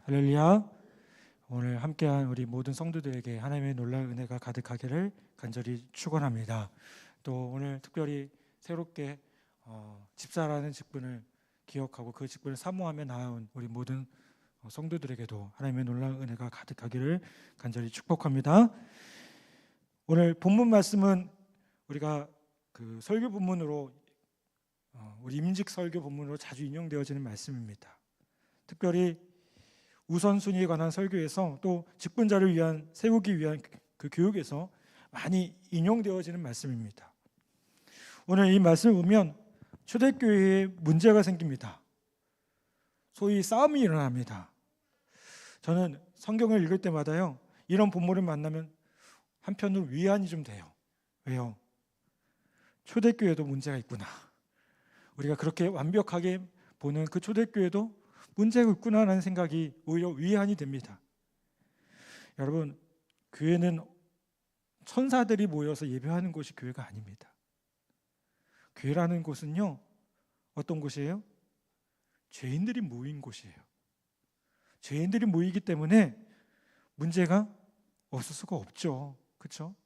할렐루야. 오늘 함께한 우리 모든 성도들에게 하나님의 놀라운 은혜가 가득하기를 간절히 축원합니다. 또 오늘 특별히 새롭게 집사라는 직분을 기억하고 그 직분을 사모하며 나아온 우리 모든 성도들에게도 하나님의 놀라운 은혜가 가득하기를 간절히 축복합니다. 오늘 본문 말씀은 우리가 그 설교 본문으로 우리 임직 설교 본문으로 자주 인용되어지는 말씀입니다. 특별히 우선순위에 관한 설교에서 또 직분자를 위한 세우기 위한 그 교육에서 많이 인용되어지는 말씀입니다. 오늘 이 말씀을 보면 초대교회에 문제가 생깁니다. 소위 싸움이 일어납니다. 저는 성경을 읽을 때마다요, 이런 본문을 만나면 한편으로 위안이 좀 돼요. 왜요? 초대교회도 문제가 있구나. 우리가 그렇게 완벽하게 보는 그 초대교회도 문제가 있구나라는 생각이 오히려 위안이 됩니다. 여러분, 교회는 천사들이 모여서 예배하는 곳이 교회가 아닙니다. 교회라는 곳은요, 어떤 곳이에요? 죄인들이 모인 곳이에요. 죄인들이 모이기 때문에 문제가 없을 수가 없죠. 그렇죠?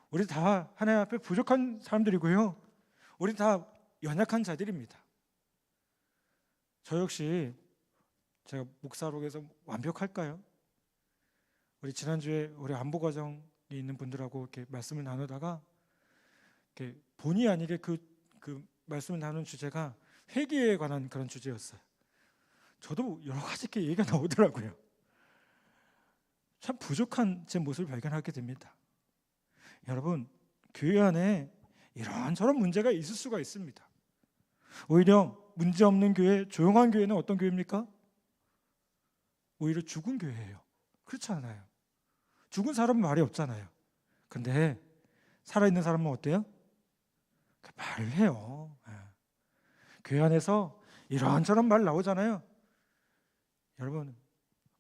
우리 다 하나님 앞에 부족한 사람들이고요, 우리 다 연약한 자들입니다. 저 역시 제가 목사록에서 완벽할까요? 우리 지난주에 우리 안보과정에 있는 분들하고 이렇게 말씀을 나누다가 이렇게 본의 아니게 그 말씀을 나눈 주제가 회개에 관한 그런 주제였어요. 저도 여러 가지 이렇게 얘기가 나오더라고요. 참 부족한 제 모습을 발견하게 됩니다. 여러분, 교회 안에 이런저런 문제가 있을 수가 있습니다. 오히려 문제 없는 교회, 조용한 교회는 어떤 교회입니까? 오히려 죽은 교회예요. 그렇지 않아요? 죽은 사람은 말이 없잖아요. 근데 살아있는 사람은 어때요? 말을 해요. 교회 안에서 이런저런 말 나오잖아요. 여러분,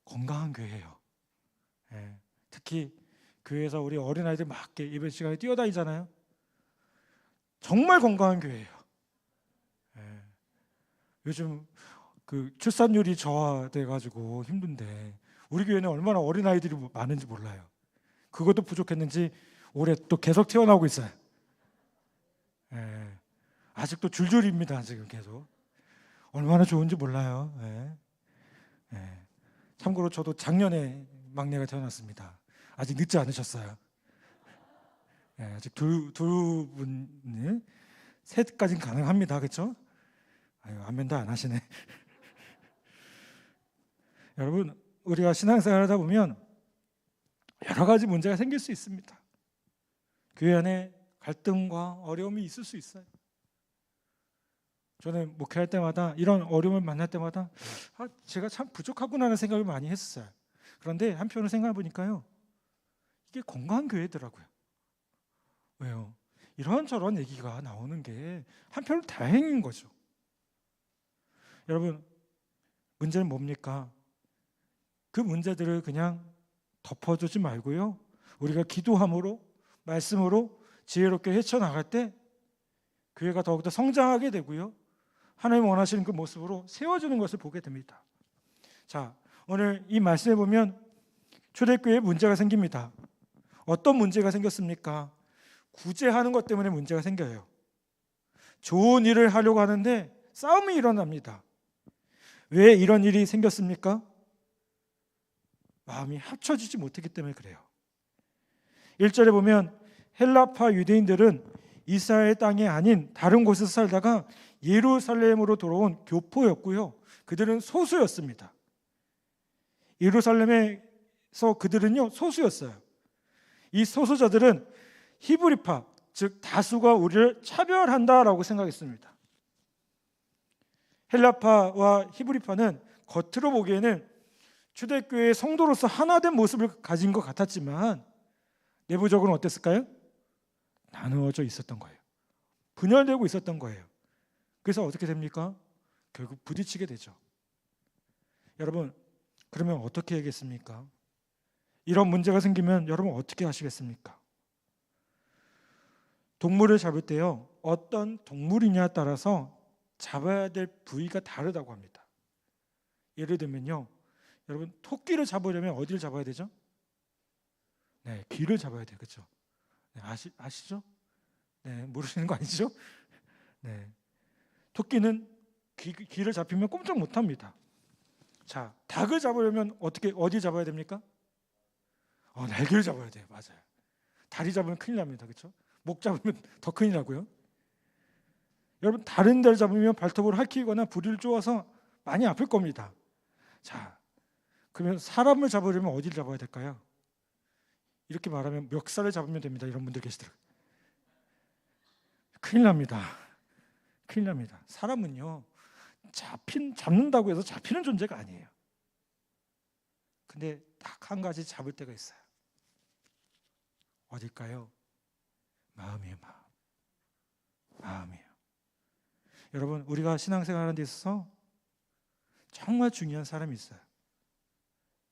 건강한 교회예요. 특히 교회에서 우리 어린아이들 막 예배 시간에 뛰어다니잖아요. 정말 건강한 교회예요. 요즘 그 출산율이 저하돼가지고 힘든데 우리 교회는 얼마나 어린아이들이 많은지 몰라요. 그것도 부족했는지 올해 또 계속 태어나고 있어요. 아직도 줄줄입니다. 지금 계속. 얼마나 좋은지 몰라요. 참고로 저도 작년에 막내가 태어났습니다. 아직 늦지 않으셨어요. 아직 두 분, 셋까지는 가능합니다. 그렇죠? 아유, 아멘도 안 하시네. 여러분, 우리가 신앙생활 하다 보면 여러 가지 문제가 생길 수 있습니다. 교회 안에 갈등과 어려움이 있을 수 있어요. 저는 목회할 때마다 이런 어려움을 만날 때마다 제가 참 부족하구나 하는 생각을 많이 했어요. 그런데 한편으로 생각해 보니까요, 이게 건강한 교회더라고요. 왜요? 이런저런 얘기가 나오는 게 한편으로 다행인 거죠. 여러분, 문제는 뭡니까? 그 문제들을 그냥 덮어두지 말고요, 우리가 기도함으로, 말씀으로 지혜롭게 헤쳐나갈 때 교회가 더욱더 성장하게 되고요, 하나님 원하시는 그 모습으로 세워지는 것을 보게 됩니다. 자, 오늘 이 말씀에 보면 초대교회에 문제가 생깁니다. 어떤 문제가 생겼습니까? 구제하는 것 때문에 문제가 생겨요. 좋은 일을 하려고 하는데 싸움이 일어납니다. 왜 이런 일이 생겼습니까? 마음이 합쳐지지 못했기 때문에 그래요. 1절에 보면 헬라파 유대인들은 이스라엘 땅이 아닌 다른 곳에서 살다가 예루살렘으로 돌아온 교포였고요, 그들은 소수였습니다. 예루살렘에서 그들은요, 소수였어요. 이 소수자들은 히브리파, 즉 다수가 우리를 차별한다라고 생각했습니다. 헬라파와 히브리파는 겉으로 보기에는 초대교회의 성도로서 하나된 모습을 가진 것 같았지만 내부적으로는 어땠을까요? 나누어져 있었던 거예요. 분열되고 있었던 거예요. 그래서 어떻게 됩니까? 결국 부딪히게 되죠. 여러분, 그러면 어떻게 하겠습니까? 이런 문제가 생기면 여러분 어떻게 하시겠습니까? 동물을 잡을 때요, 어떤 동물이냐에 따라서 잡아야 될 부위가 다르다고 합니다. 예를 들면요, 여러분, 토끼를 잡으려면 어디를 잡아야 되죠? 네, 귀를 잡아야 돼요. 그렇죠? 네, 아시죠? 네, 모르시는 거 아니죠? 네, 토끼는 귀를 잡히면 꼼짝 못합니다. 자, 닭을 잡으려면 어디 잡아야 됩니까? 날개를 잡아야 돼요. 맞아요. 다리 잡으면 큰일 납니다. 그렇죠? 목 잡으면 더 큰일 나고요. 여러분, 다른 데를 잡으면 발톱으로 핥히거나 부리를 쪼아서 많이 아플 겁니다. 자, 그러면 사람을 잡으려면 어디를 잡아야 될까요? 이렇게 말하면 멱살을 잡으면 됩니다. 이런 분들 계시더라고요. 큰일 납니다. 큰일 납니다. 사람은요, 잡는다고 해서 잡히는 존재가 아니에요. 근데 딱 한 가지 잡을 때가 있어요. 어딜까요? 마음이에요. 마음이에요. 여러분, 우리가 신앙생활하는 데 있어서 정말 중요한 사람이 있어요.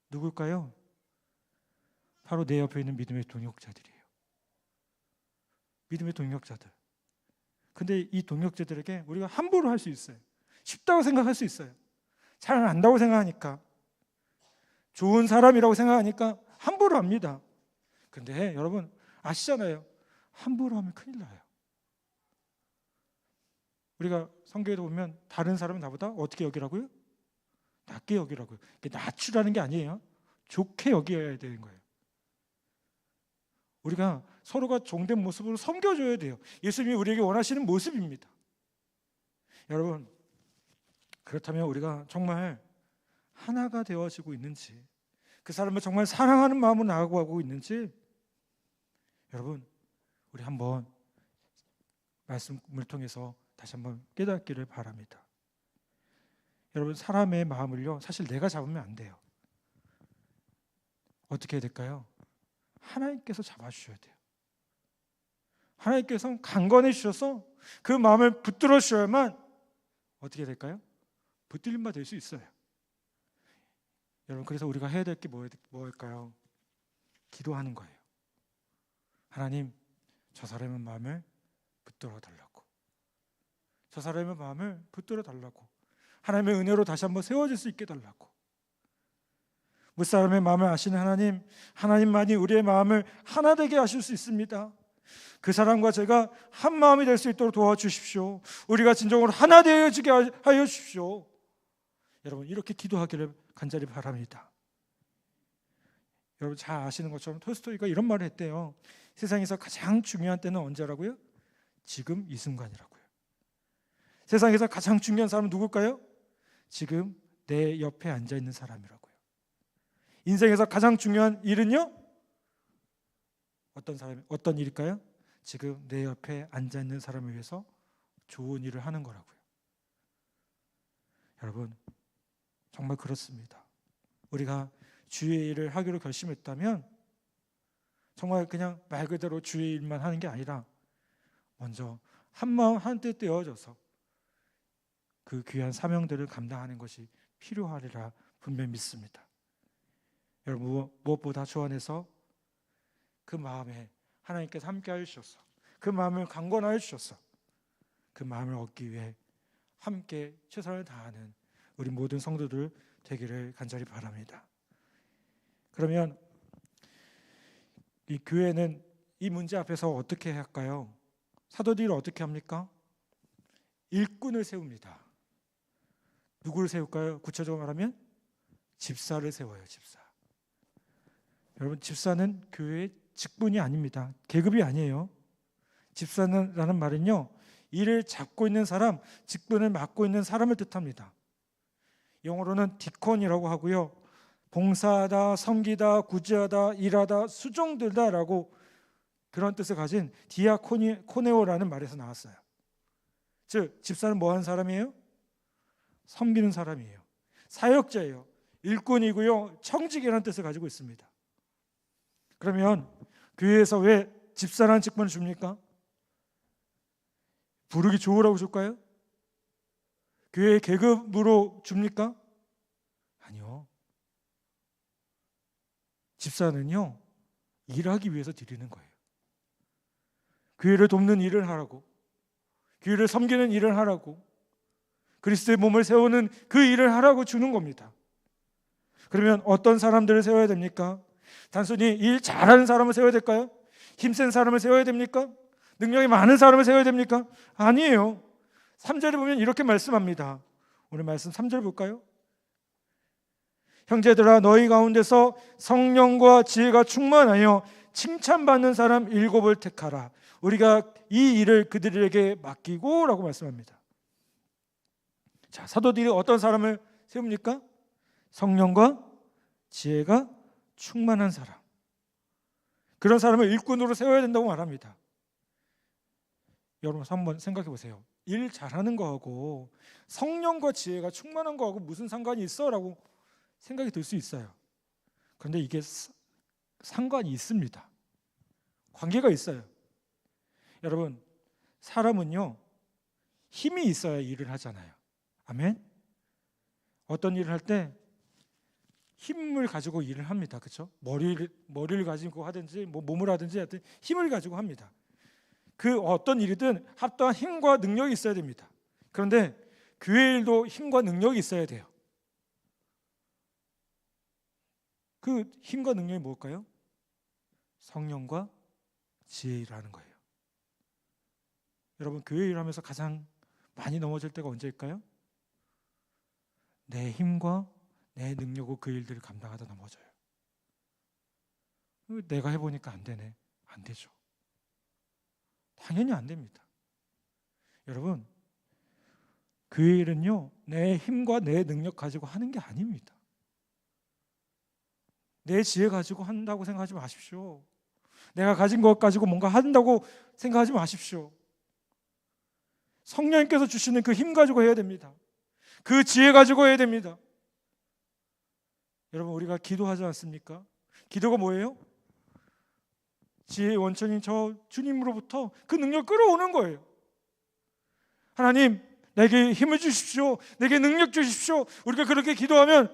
누굴까요? 바로 내 옆에 있는 믿음의 동역자들이에요. 믿음의 동역자들. 근데 이 동역자들에게 우리가 함부로 할 수 있어요. 쉽다고 생각할 수 있어요. 잘 안다고 생각하니까, 좋은 사람이라고 생각하니까 함부로 합니다. 근데 여러분 아시잖아요. 함부로 하면 큰일 나요. 우리가 성경에도 보면 다른 사람은 나보다 어떻게 여기라고요? 낮게 여기라고요. 이게 낮추라는 게 아니에요. 좋게 여겨야 되는 거예요. 우리가 서로가 종된 모습으로 섬겨줘야 돼요. 예수님이 우리에게 원하시는 모습입니다. 여러분, 그렇다면 우리가 정말 하나가 되어지고 있는지, 그 사람을 정말 사랑하는 마음으로 나아가고 있는지, 여러분, 우리 한번 말씀을 통해서 다시 한번 깨닫기를 바랍니다. 여러분, 사람의 마음을요, 사실 내가 잡으면 안 돼요. 어떻게 해야 될까요? 하나님께서 잡아주셔야 돼요. 하나님께서 강건해 주셔서 그 마음을 붙들어 주셔야만 어떻게 될까요? 붙들림 바 될 수 있어요. 여러분, 그래서 우리가 해야 될 게 뭐일까요? 기도하는 거예요. 하나님, 저 사람의 마음을 붙들어 달라고. 저 사람의 마음을 붙들어 달라고. 하나님의 은혜로 다시 한번 세워질 수 있게 달라고. 무사람의 마음을 아시는 하나님, 하나님만이 우리의 마음을 하나 되게 하실 수 있습니다. 그 사람과 제가 한 마음이 될 수 있도록 도와주십시오. 우리가 진정으로 하나 되어지게 하여 주십시오. 여러분, 이렇게 기도하기를 간절히 바랍니다. 여러분, 잘 아시는 것처럼 톨스토이가 이런 말을 했대요. 세상에서 가장 중요한 때는 언제라고요? 지금 이 순간이라고요. 세상에서 가장 중요한 사람은 누굴까요? 지금 내 옆에 앉아있는 사람이라고요. 인생에서 가장 중요한 일은요? 어떤 일일까요? 지금 내 옆에 앉아있는 사람을 위해서 좋은 일을 하는 거라고요. 여러분, 정말 그렇습니다. 우리가 주의 일을 하기로 결심했다면 정말 그냥 말 그대로 주의 일만 하는 게 아니라 먼저 한 마음 한뜻 되어져서 그 귀한 사명들을 감당하는 것이 필요하리라 분명히 믿습니다. 여러분, 무엇보다 주 안에서 그 마음에 하나님께서 함께 하셔서 그 마음을 강건하여 주셔서 그 마음을 얻기 위해 함께 최선을 다하는 우리 모든 성도들 되기를 간절히 바랍니다. 그러면 이 교회는 이 문제 앞에서 어떻게 할까요? 사도들이 어떻게 합니까? 일꾼을 세웁니다. 누구를 세울까요? 구체적으로 말하면 집사를 세워요. 집사. 여러분, 집사는 교회의 직분이 아닙니다. 계급이 아니에요. 집사라는 말은요, 일을 잡고 있는 사람, 직분을 맡고 있는 사람을 뜻합니다. 영어로는 디콘이라고 하고요, 봉사하다, 섬기다, 구제하다, 일하다, 수종들다라고 그런 뜻을 가진 디아코네오라는 말에서 나왔어요. 즉, 집사는 뭐 하는 사람이에요? 섬기는 사람이에요. 사역자예요. 일꾼이고요, 청직이라는 뜻을 가지고 있습니다. 그러면 교회에서 왜 집사라는 직분을 줍니까? 부르기 좋으라고 줄까요? 교회의 계급으로 줍니까? 아니요. 집사는요, 일하기 위해서 드리는 거예요. 교회를 돕는 일을 하라고, 교회를 섬기는 일을 하라고, 그리스도의 몸을 세우는 그 일을 하라고 주는 겁니다. 그러면 어떤 사람들을 세워야 됩니까? 단순히 일 잘하는 사람을 세워야 될까요? 힘센 사람을 세워야 됩니까? 능력이 많은 사람을 세워야 됩니까? 아니에요. 3절에 보면 이렇게 말씀합니다. 오늘 말씀 3절 볼까요? 형제들아, 너희 가운데서 성령과 지혜가 충만하여 칭찬받는 사람 7을 택하라. 우리가 이 일을 그들에게 맡기고 라고 말씀합니다. 자, 사도들이 어떤 사람을 세웁니까? 성령과 지혜가 충만한 사람, 그런 사람을 일꾼으로 세워야 된다고 말합니다. 여러분 한번 생각해 보세요. 일 잘하는 거하고 성령과 지혜가 충만한 거하고 무슨 상관이 있어? 라고 생각이 들 수 있어요. 그런데 이게 상관이 있습니다. 관계가 있어요. 여러분, 사람은요, 힘이 있어야 일을 하잖아요. 아멘? 어떤 일을 할 때 힘을 가지고 일을 합니다. 그렇죠? 머리를 가지고 하든지 몸을 하든지 하여튼 힘을 가지고 합니다. 그 어떤 일이든 합당한 힘과 능력이 있어야 됩니다. 그런데 교회 일도 힘과 능력이 있어야 돼요. 그 힘과 능력이 뭘까요? 성령과 지혜라는 거예요. 여러분, 교회 일하면서 가장 많이 넘어질 때가 언제일까요? 내 힘과 내 능력으로 그 일들을 감당하다 넘어져요. 내가 해보니까 안 되네. 안 되죠. 당연히 안 됩니다. 여러분, 교회 일은요, 내 힘과 내 능력 가지고 하는 게 아닙니다. 내 지혜 가지고 한다고 생각하지 마십시오. 내가 가진 것 가지고 뭔가 한다고 생각하지 마십시오. 성령님께서 주시는 그 힘 가지고 해야 됩니다. 그 지혜 가지고 해야 됩니다. 여러분, 우리가 기도하지 않습니까? 기도가 뭐예요? 지혜의 원천인 저 주님으로부터 그 능력 끌어오는 거예요. 하나님, 내게 힘을 주십시오. 내게 능력 주십시오. 우리가 그렇게 기도하면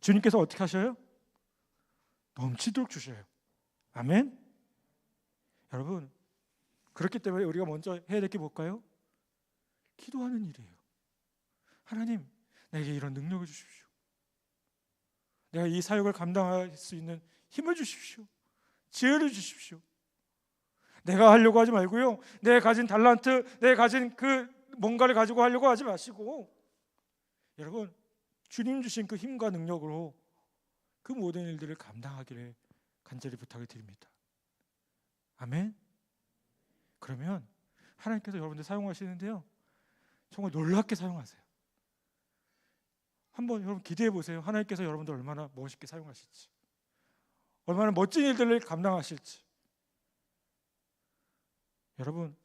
주님께서 어떻게 하셔요? 넘치도록 주셔요. 아멘? 여러분, 그렇기 때문에 우리가 먼저 해야 될 게 뭘까요? 기도하는 일이에요. 하나님, 내게 이런 능력을 주십시오. 내가 이 사역을 감당할 수 있는 힘을 주십시오. 지혜를 주십시오. 내가 하려고 하지 말고요, 내가 가진 달란트, 내가 가진 그 뭔가를 가지고 하려고 하지 마시고, 여러분, 주님 주신 그 힘과 능력으로 그 모든 일들을 감당하기를 간절히 부탁을 드립니다. 아멘? 그러면 하나님께서 여러분들 사용하시는데요, 정말 놀랍게 사용하세요. 한번 여러분 기대해 보세요. 하나님께서 여러분들 얼마나 멋있게 사용하실지, 얼마나 멋진 일들을 감당하실지. 여러분,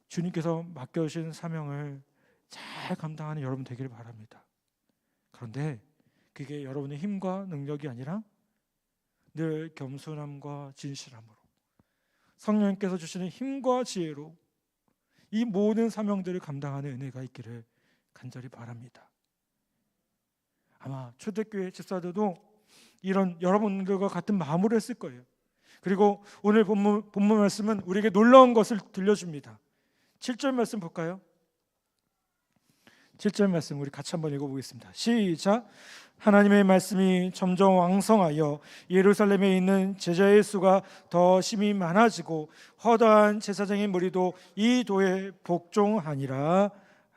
주님께서 맡겨주신 사명을 잘 감당하는 여러분 되기를 바랍니다. 그런데 그게 여러분의 힘과 능력이 아니라 늘 겸손함과 진실함으로 성령님께서 주시는 힘과 지혜로 이 모든 사명들을 감당하는 은혜가 있기를 간절히 바랍니다. 아마 초대교회 집사들도 이런 여러분들과 같은 마음으로 했을 거예요. 그리고 오늘 본문 말씀은 우리에게 놀라운 것을 들려줍니다. 7절 말씀 볼까요? 7절 말씀 우리 같이 한번 읽어보겠습니다. 시작. 하나님의 말씀이 점점 왕성하여 예루살렘에 있는 제자의 수가 더 심히 많아지고 허다한 제사장의 무리도 이 도에 복종하니라.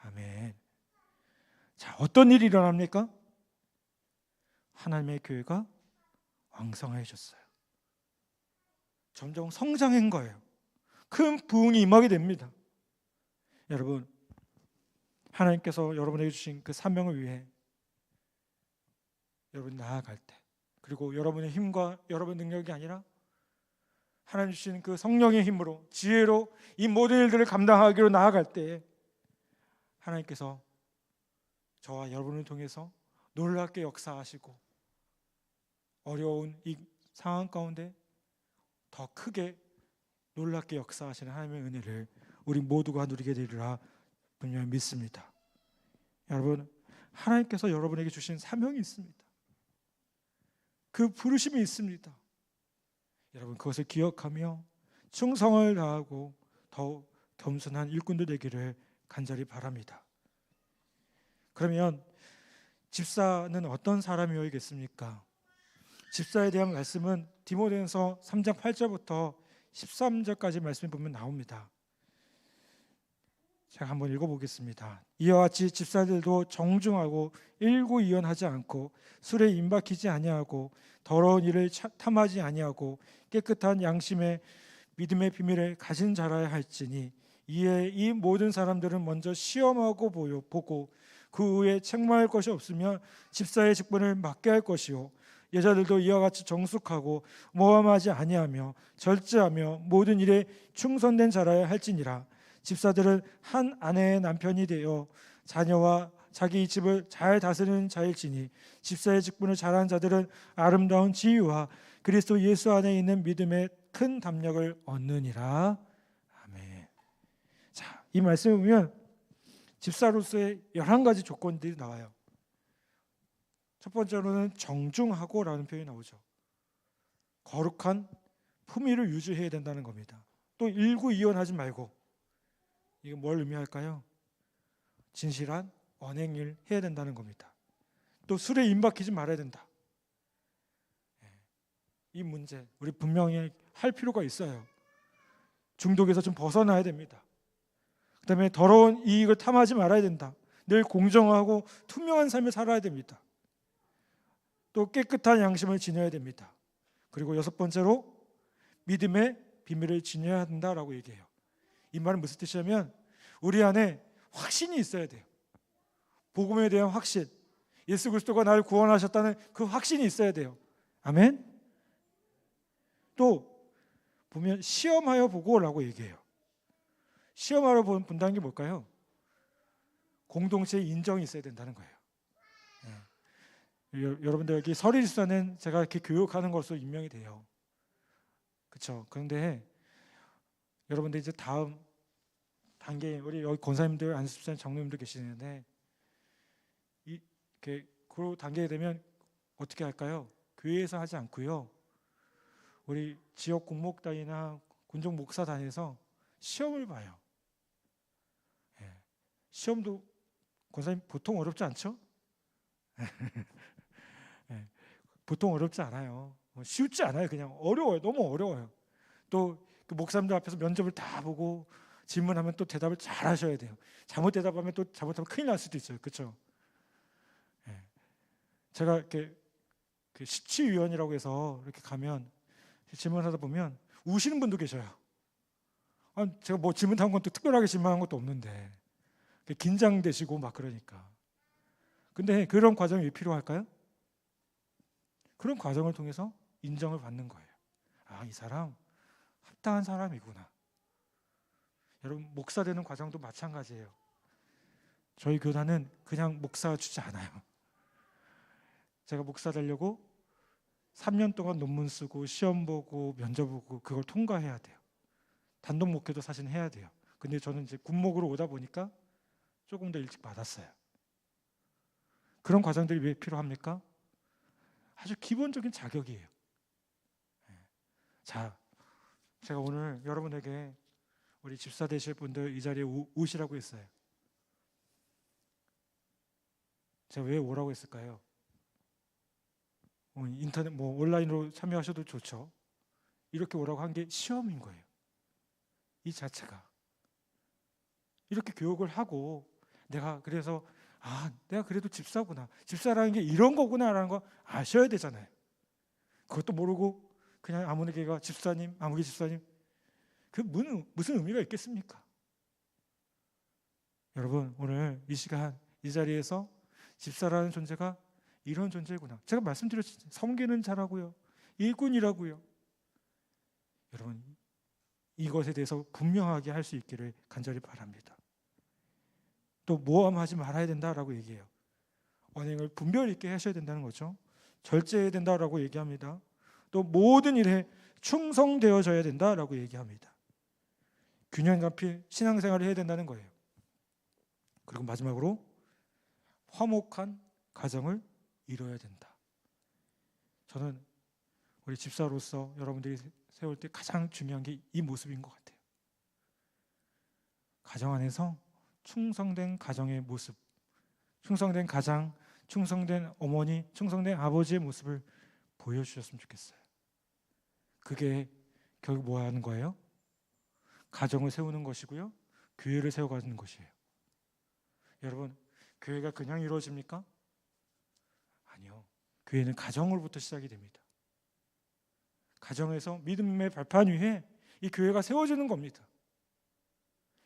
아멘. 자, 어떤 일이 일어납니까? 하나님의 교회가 왕성해졌어요. 점점 성장한 거예요. 큰 부흥이 임하게 됩니다. 여러분, 하나님께서 여러분에게 주신 그 사명을 위해 여러분 나아갈 때, 그리고 여러분의 힘과 여러분의 능력이 아니라 하나님 주신 그 성령의 힘으로, 지혜로 이 모든 일들을 감당하기로 나아갈 때 하나님께서 저와 여러분을 통해서 놀랍게 역사하시고 어려운 이 상황 가운데 더 크게 놀랍게 역사하시는 하나님의 은혜를 우리 모두가 누리게 되리라 분명히 믿습니다. 여러분, 하나님께서 여러분에게 주신 사명이 있습니다. 그 부르심이 있습니다. 여러분, 그것을 기억하며 충성을 다하고 더욱 겸손한 일꾼들 되기를 간절히 바랍니다. 그러면 집사는 어떤 사람이어야겠습니까? 집사에 대한 말씀은 디모데전서 3장 8절부터 13절까지 말씀을 보면 나옵니다. 제가 한번 읽어보겠습니다. 이와 같이 집사들도 정중하고 일구이연하지 않고 술에 임박히지 아니하고 더러운 일을 탐하지 아니하고 깨끗한 양심의 믿음의 비밀을 가진 자라야 할지니 이에 이 모든 사람들은 먼저 시험하고 보고 그 후에 책망할 것이 없으면 집사의 직분을 맡게 할 것이요 여자들도 이와 같이 정숙하고 모함하지 아니하며 절제하며 모든 일에 충성된 자라야 할지니라. 집사들은 한 아내의 남편이 되어 자녀와 자기 집을 잘 다스리는 자일지니 집사의 직분을 잘하는 자들은 아름다운 지위와 그리스도 예수 안에 있는 믿음의 큰 담력을 얻느니라. 아멘. 자, 이 말씀을 보면 집사로서의 11가지 조건들이 나와요. 첫 번째로는 정중하고라는 표현이 나오죠. 거룩한 품위를 유지해야 된다는 겁니다. 또 일구이연하지 말고, 이게 뭘 의미할까요? 진실한 언행을 해야 된다는 겁니다. 또 술에 임박히지 말아야 된다. 이 문제 우리 분명히 할 필요가 있어요. 중독에서 좀 벗어나야 됩니다. 그다음에 더러운 이익을 탐하지 말아야 된다. 늘 공정하고 투명한 삶을 살아야 됩니다. 또 깨끗한 양심을 지녀야 됩니다. 그리고 6번째로 믿음의 비밀을 지녀야 한다라고 얘기해요. 이 말은 무슨 뜻이냐면 우리 안에 확신이 있어야 돼요. 복음에 대한 확신, 예수 그리스도가 나를 구원하셨다는 그 확신이 있어야 돼요. 아멘. 또 보면 시험하여 보고라고 얘기해요. 시험하여 본다는 게 뭘까요? 공동체의 인정이 있어야 된다는 거예요. 여러분들 여기 서리집사는 제가 이렇게 교육하는 것으로 임명이 돼요. 그렇죠? 그런데 여러분들 이제 다음 단계 우리 여기 권사님들, 안수집사님, 장로님들 계시는데 그 단계에 되면 어떻게 할까요? 교회에서 하지 않고요. 우리 지역 공목단이나 군종 목사단에서 시험을 봐요. 시험도 권사님 보통 어렵지 않죠? 보통 어렵지 않아요. 쉽지 않아요. 그냥 어려워요. 너무 어려워요. 또 그 목사님들 앞에서 면접을 다 보고 질문하면 또 대답을 잘 하셔야 돼요. 잘못 대답하면 또 잘못하면 큰일 날 수도 있어요. 그렇죠? 제가 이렇게 그 시치위원이라고 해서 이렇게 가면 질문하다 보면 우시는 분도 계셔요. 제가 뭐 질문한 건 또 특별하게 질문한 것도 없는데 긴장되시고 막 그러니까. 근데 그런 과정이 왜 필요할까요? 그런 과정을 통해서 인정을 받는 거예요. 이 사람 합당한 사람이구나. 여러분 목사 되는 과정도 마찬가지예요. 저희 교단은 그냥 목사 주지 않아요. 제가 목사 되려고 3년 동안 논문 쓰고 시험 보고 면접 보고 그걸 통과해야 돼요. 단독 목회도 사실 해야 돼요. 근데 저는 이제 군목으로 오다 보니까 조금 더 일찍 받았어요. 그런 과정들이 왜 필요합니까? 아주 기본적인 자격이에요. 자, 제가 오늘 여러분에게 우리 집사 되실 분들 이 자리에 오시라고 했어요. 제가 왜 오라고 했을까요? 인터넷 온라인으로 참여하셔도 좋죠. 이렇게 오라고 한 게 시험인 거예요. 이 자체가 이렇게 교육을 하고 내가 그래서 내가 그래도 집사구나, 집사라는 게 이런 거구나라는 거 아셔야 되잖아요. 그것도 모르고 그냥 아무개가 집사님, 아무개 집사님, 그 무슨 의미가 있겠습니까? 여러분 오늘 이 시간 이 자리에서 집사라는 존재가 이런 존재구나. 제가 말씀드렸죠. 섬기는 자라고요. 일꾼이라고요. 여러분 이것에 대해서 분명하게 할 수 있기를 간절히 바랍니다. 또 모함하지 말아야 된다라고 얘기해요. 언행을 분별 있게 하셔야 된다는 거죠. 절제해야 된다라고 얘기합니다. 또 모든 일에 충성되어져야 된다라고 얘기합니다. 균형감피 신앙생활을 해야 된다는 거예요. 그리고 마지막으로 화목한 가정을 이뤄야 된다. 저는 우리 집사로서 여러분들이 세울 때 가장 중요한 게 이 모습인 것 같아요. 가정 안에서 충성된 가정의 모습, 충성된 가장, 충성된 어머니, 충성된 아버지의 모습을 보여주셨으면 좋겠어요. 그게 결국 뭐 하는 거예요? 가정을 세우는 것이고요, 교회를 세워가는 것이에요. 여러분, 교회가 그냥 이루어집니까? 아니요. 교회는 가정으로부터 시작이 됩니다. 가정에서 믿음의 발판 위에 이 교회가 세워지는 겁니다.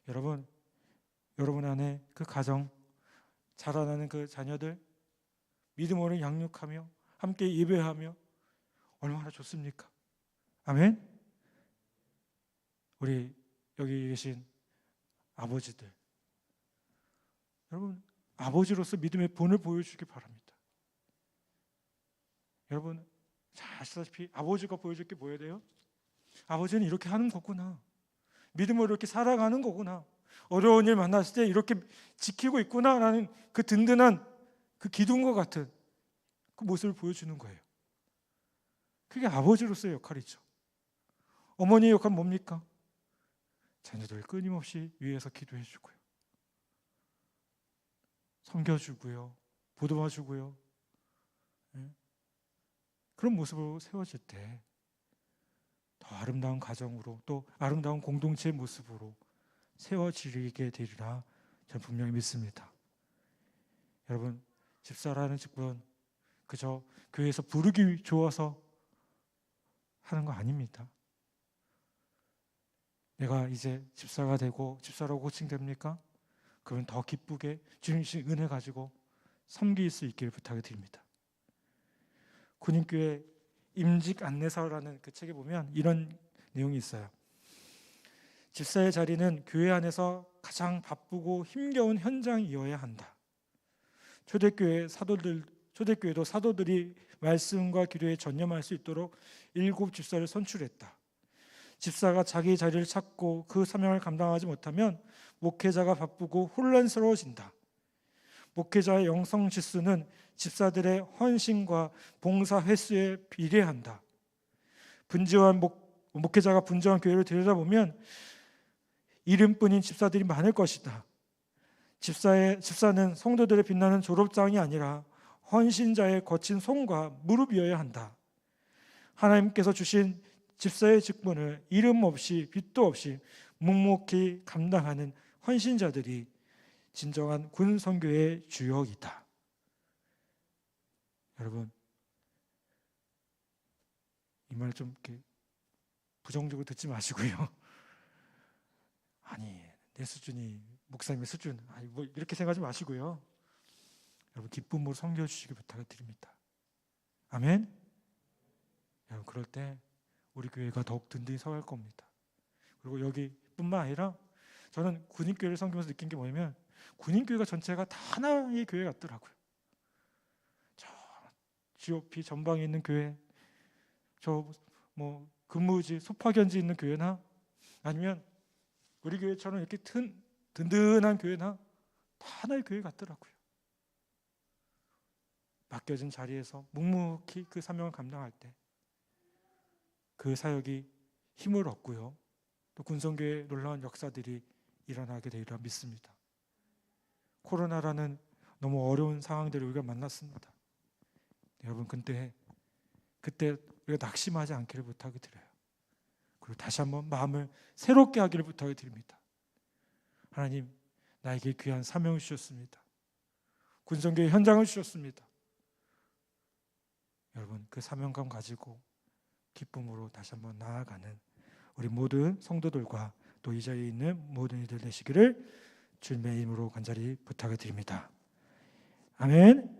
여러분 안에 그 가정, 자라나는 그 자녀들 믿음으로 양육하며 함께 예배하며 얼마나 좋습니까? 아멘. 우리 여기 계신 아버지들, 여러분 아버지로서 믿음의 본을 보여주기 바랍니다. 여러분 잘 아시다시피 아버지가 보여줄 게 뭐여야 돼요? 아버지는 이렇게 하는 거구나, 믿음으로 이렇게 살아가는 거구나, 어려운 일 만났을 때 이렇게 지키고 있구나라는 그 든든한 그 기둥과 같은 그 모습을 보여주는 거예요. 그게 아버지로서의 역할이죠. 어머니의 역할은 뭡니까? 자녀들 끊임없이 위에서 기도해 주고요, 섬겨주고요, 보듬어주고요. 그런 모습으로 세워질 때 더 아름다운 가정으로, 또 아름다운 공동체의 모습으로 세워지게 되리라 저는 분명히 믿습니다. 여러분, 집사라는 직분 그저 교회에서 부르기 좋아서 하는 거 아닙니다. 내가 이제 집사가 되고 집사라고 호칭됩니까? 그러면 더 기쁘게 주님 주신 은혜 가지고 섬길 수 있기를 부탁을 드립니다. 군인교회 임직 안내서라는 그 책에 보면 이런 내용이 있어요. 집사의 자리는 교회 안에서 가장 바쁘고 힘겨운 현장이어야 한다. 초대교회도 사도들이 말씀과 기도에 전념할 수 있도록 7 집사를 선출했다. 집사가 자기 자리를 찾고 그 사명을 감당하지 못하면 목회자가 바쁘고 혼란스러워진다. 목회자의 영성 지수는 집사들의 헌신과 봉사 횟수에 비례한다. 목회자가 분주한 교회를 들여다보면 이름뿐인 집사들이 많을 것이다. 집사는 성도들의 빛나는 졸업장이 아니라 헌신자의 거친 손과 무릎이어야 한다. 하나님께서 주신 집사의 직분을 이름 없이 빛도 없이 묵묵히 감당하는 헌신자들이 진정한 군 선교의 주역이다. 여러분, 이 말 좀 이렇게 부정적으로 듣지 마시고요. 아니, 내 수준이 목사님의 수준, 아니 뭐 이렇게 생각하지 마시고요. 여러분, 기쁨으로 섬겨 주시기 부탁을 드립니다. 아멘. 여러분, 그럴 때 우리 교회가 더욱 든든히 서갈 겁니다. 그리고 여기뿐만 아니라 저는 군인교회를 섬기면서 느낀 게 뭐냐면 군인교회가 전체가 다 하나의 교회 같더라고요. 저 GOP 전방에 있는 교회, 저 뭐 근무지 소파견지 있는 교회나 아니면 우리 교회처럼 이렇게 든든한 교회나 다 하나의 교회 같더라고요. 맡겨진 자리에서 묵묵히 그 사명을 감당할 때 그 사역이 힘을 얻고요, 또 군성교회의 놀라운 역사들이 일어나게 되리라 믿습니다. 코로나라는 너무 어려운 상황들을 우리가 만났습니다. 여러분, 그때 우리가 낙심하지 않기를 부탁을 드려요. 그리고 다시 한번 마음을 새롭게 하기를 부탁을 드립니다. 하나님, 나에게 귀한 사명을 주셨습니다. 군성교회 현장을 주셨습니다. 여러분, 그 사명감 가지고 기쁨으로 다시 한번 나아가는 우리 모든 성도들과 또 이 자리에 있는 모든 이들 되시기를 주님의 이름으로 간절히 부탁을 드립니다. 아멘.